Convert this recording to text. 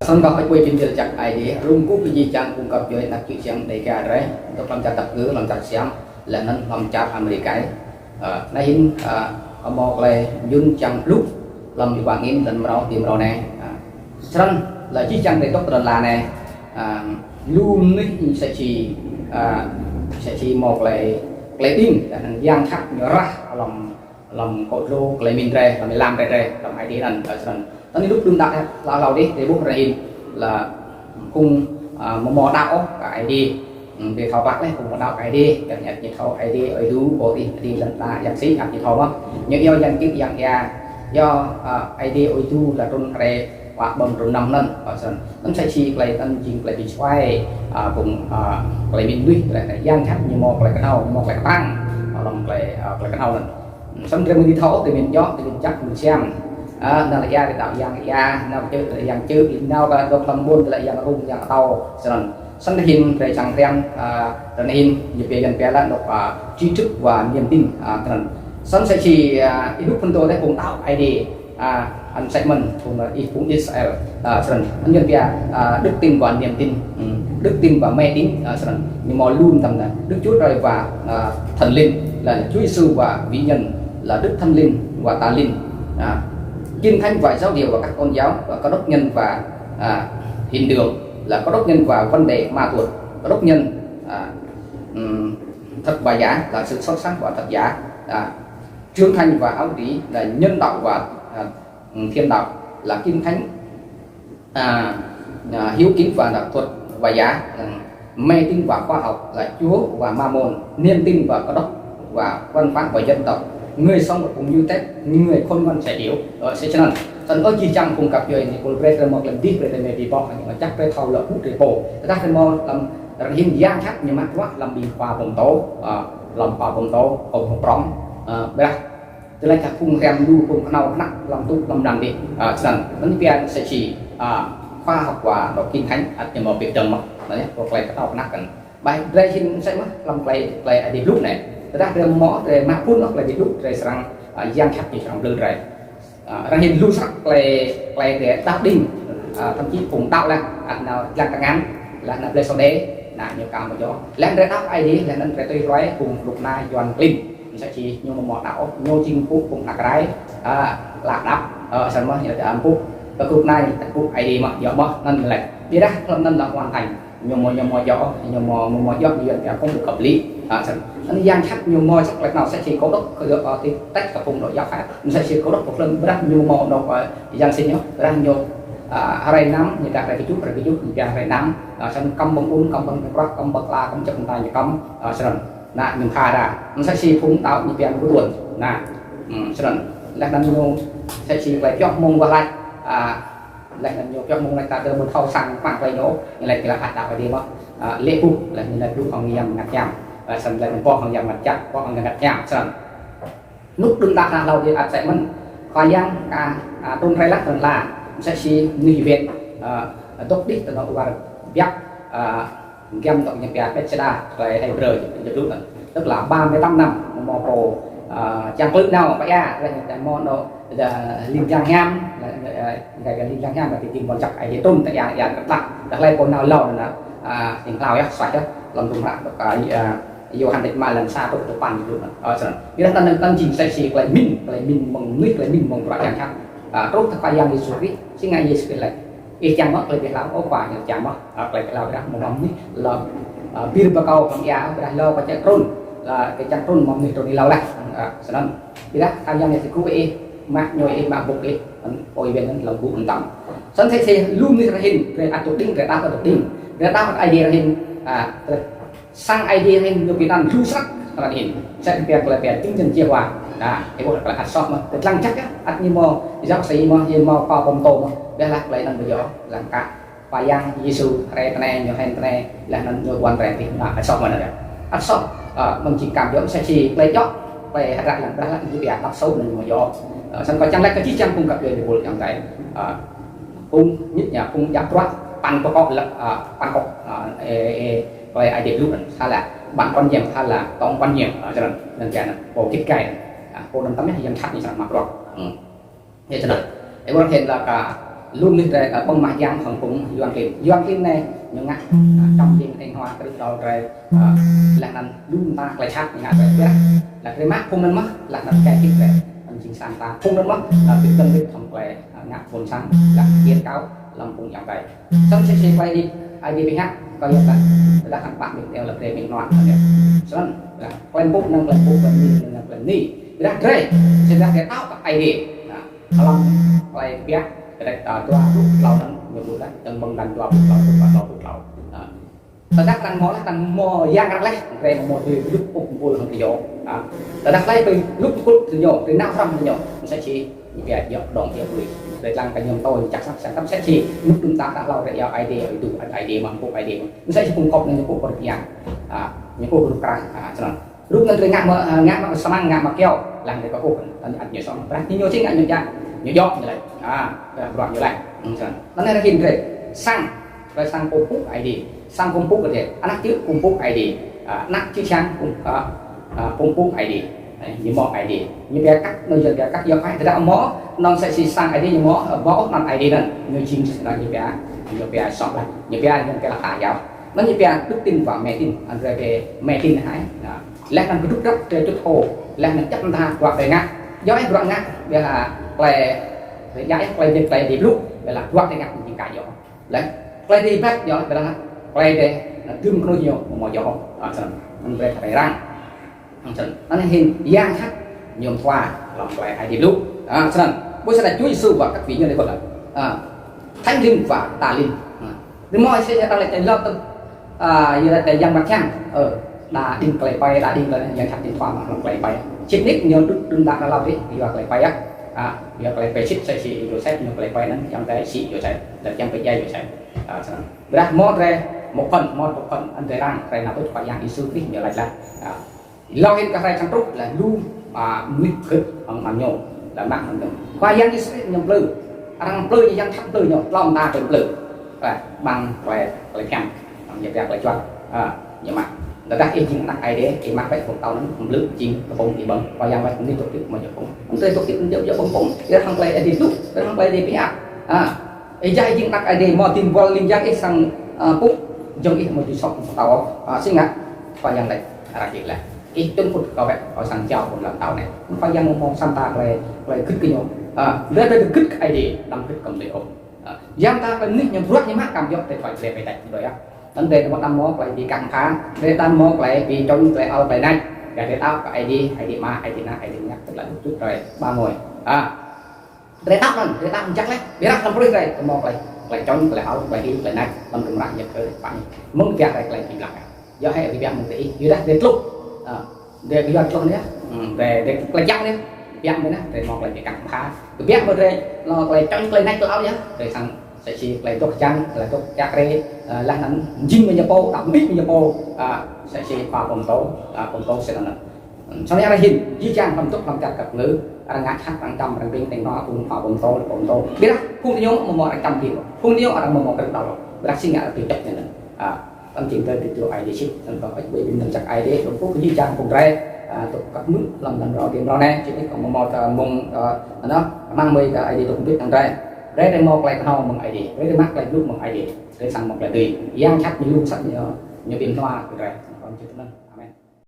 sân có quay phim giờ chặt ai đi rung cúp gì chẳng cung cấp cho đặc chữ chẳng để cả đấy tôi làm chặt tập cứ làm chặt xem là nên làm chặt America nay hin một là dương chẳng lúc làm việc bạn in lần đầu tìm rồi này sân là chỉ chẳng để tốt là này luôn mới sẽ chỉ một là tin giang khắc ra làm cột lô lại mình ra làm làm ai đi lần sân tao lúc đương đại là lâu đi để bút ra in là cùng một mò đạo cái đi để thao bạc đấy cùng một đạo cái đi chẳng nhận như thao cái đi ở đủ bộ đi lần là dạng sĩ như thao mất nhưng do dạng chữ dạng nhà do ID ôi tu là trong cái hoặc bằng trong năm lần ở sân nó sẽ chỉ lại tân chính lại bị xoay cùng lại mình duy lại gian khách như một lại cái nào một lại tăng làm lại cái nào lần xong rồi mình đi thấu thì mình gió thì mình chắc mình xem là gia để tạo dạng gia nào chơi là dạng chơi nào là độc làm buôn lại dạng rung dạng tàu sân sân hình về chẳng quen sân hình như về gần về là độc trí thức và niềm tin sân sẽ chỉ lúc phân tôi đấy cùng tạo ID anh segment cùng là cũng Israel sân anh nhân về đức tin và niềm tin đức tin và mê tín sân nhưng mà luôn tầm là Đức Chúa Trời và thần linh là Chúa Giêsu và vị nhân là Đức Thánh Linh và Tà Linh Kinh Thánh và giáo điều và các tôn giáo và có đốc nhân và hiện đường là có đốc nhân và vấn đề ma thuật có đốc nhân thật và giả là sự sót sáng và thật giả trương thanh và áo lý là nhân đạo và thiên đạo là Kinh Thánh hiếu kính và đạo thuật và giả mê tin và khoa học là Chúa và ma môn niềm tin và có đốc và văn hóa và dân tộc người sống cũng như thế người khôn ngoan sẽ hiểu sẽ cho nên thần ơi chỉ chẳng cùng cặp người thì cô về một lần tiếp về này thì bỏ nhưng mà chắc về thầu là hút để bổ ta thêm mò làm hình dạng khác nhưng mà quá làm bị hòa bồng tố làm hòa bồng tố không bóng bây giờ từ đây các khung rèm đu khung nào nặng làm tu làm đằng đi dần nó như sẽ chỉ khoa học và đọc kinh thánh nhưng mà việc trầm đấy hoặc là các nào nặng cần bài đây xin sẽ mất làm play đi lúc này ra từ mỏ về map phun hoặc là bị lúc rồi sang giang khắc thì trong lư rồi ra hình lưu sắc play để đáp đinh thậm chí cùng tạo ra nào là càng ngắn là play sau đấy là nhiều cảm một chỗ lên để đáp ID là nên phải tôi nói cùng lục na Doan Linh sẽ chỉ nhưng mà mỏ đảo nhô chinh phúc cùng là cái lạc đáp sân mơ như là phúc và cục này cục ID mà giờ mơ nên là đi ra nên là hoàn thành nhiều mò gió nhiều mò gió như vậy không được hợp lý anh gian khách nhiều mò chắc là nào sẽ chỉ có đất được thì tách cả vùng đội giáo pháp sẽ chỉ có đất một lần rất nhiều mò đâu gian sinh nhớ ra nhiều ray nắm như cái chút như cái ray nắm sân công bông uốn công bông rock công bậc la công chậm tay như công sân nè nhưng khai ra nó sẽ chỉ phun tạo như cái của tuần nè sân là đang nhiều sẽ chỉ phải chọn mông vào lại lại là nhiều trong môn này ta đưa một khâu sang khoảng vài nổ như này thì là hạt đạo phải đi mà lễ phục là như là lúc còn nhầm ngặt nhầm và sân lại một con còn nhầm ngặt chặt con còn ngặt nhầm sân lúc đứng đặt là lâu thì sẽ mình khoai giang tôn ray lắc là sẽ chỉ nghỉ việc tốt đích từ nó và biết game tổng nhập nhà Bethesda rồi hay rời được tức là 38 năm mò pro chẳng lúc nào phải là cái món đó liên trang nhám là cái liên trang nhám là thì tìm một chặt ai tôn tại nhà đặt lại con nào lâu là tình lao á xoay đó làm dùng lại cái yêu hành định mà lần xa tôi bàn được rồi cái đó tăng trình sai xì lại mình bằng nước lại mình bằng loại chẳng khác tốt thật phải đi xuống đi chứ ngay gì lại y chang mất lại việc làm có quả nhờ chạm mất lại cái lao đó một món là pin bao câu bằng giá phải lâu và chạy trôn là cái trang trôn mong người trôn đi lâu lại nên đi đó tham gia này thì cũng vậy mặc nhồi mà buộc đi ôi bên là vụ tầm sẵn thế luôn như hình về áp đinh về đáp về đáp ID là hình sang ID hình được Việt Nam lưu sắc là hình sẽ việc là về chứng nhận chia hòa cái bộ là hạt sọt mà lăng chắc á như mò giáo sĩ mò như mò kho bông tôm để lạc lại nằm bây giờ là cả và giang Giêsu này nhiều hay này là nó nhiều quan trọng thì là hạt sọt mà nó hạt sọt mình chỉ cảm giác sẽ chỉ lấy chót về hạt gạo là như việc đắp sâu mình mà do sân có chẳng lẽ cái chiếc trang cung cặp về bộ trong cái cung nhất nhà cung giáp thoát pan có là pan có về ai đẹp lúc hay là bạn quan nhiệm hay là tổng quan nhiệm cho nên cái bộ kích cày cô nằm tắm hay dân khách như sao mặc rồi như thế này để có thể là cả luôn đi về bông mạ giang phần cũng doan kim này nhưng ngã trong tim thanh hoa cái đầu rồi là nằm luôn ta lại chát ngã về biết là cái mắt không nên mất là nằm cái kích về anh chính sang ta không nên mất là cái tâm biết thòng về ngã phồn sang là tiên cáo làm cùng dạng vậy xong sẽ quay đi ai đi hát coi như là đã hàng bạn mình theo lập đề mình loạn xong là quen bút năng lần bút lần đi đã đây sẽ ra cái tao các ai đi lòng quay biết cái này tua lúc lâu nó nhiều lúc đấy từng bông đàn tua lúc lâu ta đắc đang mò giang đắc lấy về một lúc cũng vui hơn thì dỗ ta đắc lấy từ lúc thì dỗ từ nào from thì dỗ sẽ chỉ về dọc đòn theo người để làm cái nhóm tôi chắc sẽ cấp sẽ chỉ lúc chúng ta đã lâu để giao ID ở đủ ID mà bộ ID nó sẽ cung cấp những bộ vật dạng những bộ vật cả cho lúc nên tôi ngã mà sang ngã mà keo làm để có bộ anh nhiều xong nhiều chính anh nhiều dạng nhiều giọt như này đoạn như này nó nên là hình thể sang rồi sang công phúc ID sang công phúc có thể nắp chữ công phúc ID nắp chữ sang công phúc ID như mỏ ID như bé cắt nơi giờ bé cắt giờ phải thì đã mỏ nó sẽ sang ID như mỏ nằm ID này như chim là như bé sọt lại như bé những cái là thả giáo nó như bé đức tin vào mẹ tin anh rồi về mẹ tin hãy lẽ làm cái rút rất trên chút hồ lẽ làm chấp tha hoặc về ngã do anh đoạn ngã bây là về giải play play đi lúc về là đoạn để ngã những cái gió lấy play đi back gió về là play để tương đối nhiều một gió anh về phải răng anh hình giang khách nhiều qua làm play hay đi lúc cho bố sẽ là Chúa Giêsu và các vị như này gọi là thánh linh và tà linh thì mọi sẽ tăng lại thành lớp như là để dân mặt chăng đã đinh play bay đã đinh là dân khách điện thoại mà làm play bay chip nick nhiều đừng đạt là lao đi thì play bay giờ play bay chip sẽ chỉ rồi xét nhiều play bay nó trong cái xị rồi sẽ là trong cái dây rồi sẽ ra mod ra một phần anh thấy rằng phải là tôi phải dạng đi sư đi nhiều lại là lo hết cả hai trang trúc là luôn mít cực bằng màn nhổ là mạng mình qua dạng đi nhầm lư ăn lư như dân thắp lư nhổ lòng ta phải lư bằng play cam bằng việc lại cho nhưng mà đã đắc ý chính ai đấy thì mặc vậy của tàu nó cũng lướt chính và bông thì bông và dạng vậy cũng liên tục tiếp mà giờ cũng không tôi tục tiếp giờ bông cái thằng play đi lúc cái thằng play đi phía ấy dạy chính ai đấy mà tìm vào liên giác cái sang cúc trong ít một chút sọc tàu sinh ngã và dạng này là chỉ là cái chân phụt có vẻ ở sang chào của tàu này phải dạng một Santa play kích cái nhau lên đây kích ai đấy đâm kích cầm liệu giang ta phải nick nhầm ruột như mát cầm giọt thì phải chạy rồi á vấn đề nó đâm mốc lại vì căng phá để đâm mốc lại vì trong lại ở bài này để tao cái ID mà ID nhắc tức là một chút rồi ba người để tao chắc đấy để tao không có đây mốc lại trong lại ở bài lại này tâm trường lại nhập tới bạn muốn việc lại tìm lại do hay việc một tí dưới đây đến lúc để cái cho nhé để lại chắc đấy việc đấy để mốc lại bị căng phá biết một đây nó lại trong lại này tao nhé để sang sẽ chỉ lại tốt chăng là tốt chắc đây là nằm dinh với Nhật đặc biệt với Nhật sẽ chỉ vào phòng tố sẽ là sau này là hình di trang làm tốt làm chặt cặp ngữ ngã hát bằng trăm bằng pin thành nó cùng vào phòng tố biết không phun thì nhớ một trăm triệu phun nhớ ở một cái đầu đặc sinh ngã từ chặt này tâm trình tới từ ai để ship nên có bị bình chặt ai để phút di trang cùng ray tục các mức làm rõ tiền đó nè chỉ còn một mong nó mang mười cái ai để tục biết thằng ray đây một lại hầu bằng ID đây mắc lại lúc bằng ID để sang một lại tùy giang chắc như luôn sắc nhiều biển hoa rồi còn chưa nên amen.